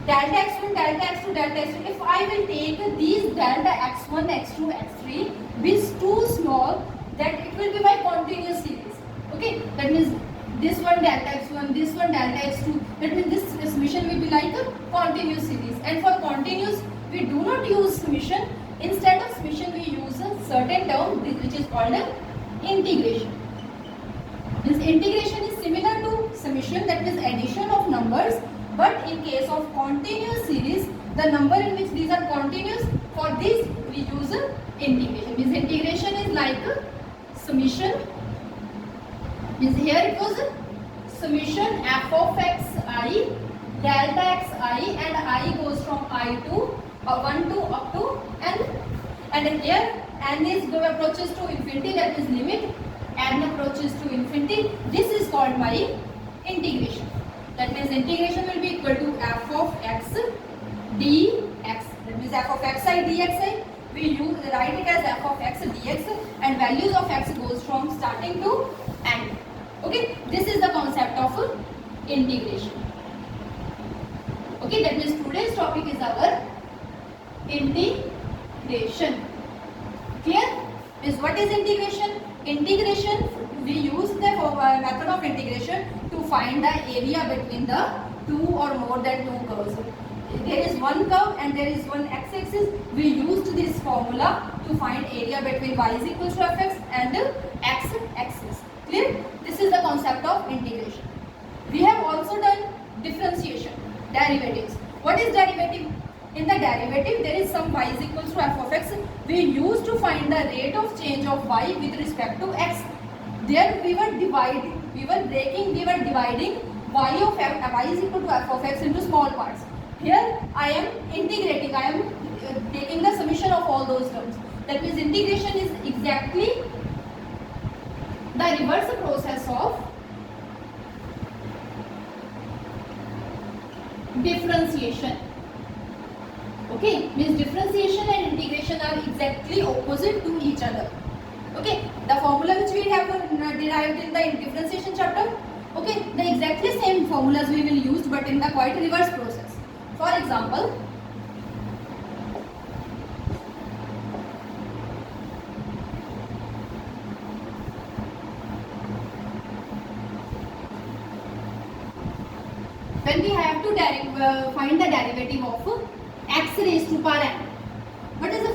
delta x1, delta x2, delta x3. If I will take these delta x1, x2, x3 be too small, that it will be my continuous series. Okay, that means this one delta x1, this one delta x2. That means this summation will be like a continuous series. And for continuous, we do not use summation. Instead of summation, we use a certain term which is called integration. This integration is similar to summation, that means addition of numbers. But in case of continuous series, the number in which these are continuous, for this we use integration. Means integration is like summation. Means here it was summation f of x I delta x I, and I goes from I to 1 to up to n. And here n is approaches to infinity, that is limit n approaches to infinity. This is called my integration. That means integration will be equal to f of x dx. That means f of xi dxi. We write it as f of x dx, and values of x goes from starting to end. Okay, this is the concept of integration. Okay, that means today's topic is our integration. Clear? Means what is integration? Integration, we use the method of integration to find the area between the two or more than two curves. There is one curve and there is one x-axis. We used this formula to find area between y is equals to fx and x-axis. Clear? This is the concept of integration. We have also done differentiation, derivatives. What is derivative? In the derivative, there is some y is equals to f of x. We used to find the rate of change of y with respect to x. There we were dividing y of f, y is equal to f of x into small parts. Here I am integrating, I am taking the summation of all those terms. That means integration is exactly the reverse process of differentiation. Okay, means differentiation and integration are exactly opposite to each other. Okay, the formula which we have derived in the differentiation chapter, okay, the exactly same formulas we will use, but in the quite reverse process. For example, when we have to find the derivative of x raised to power n. What is the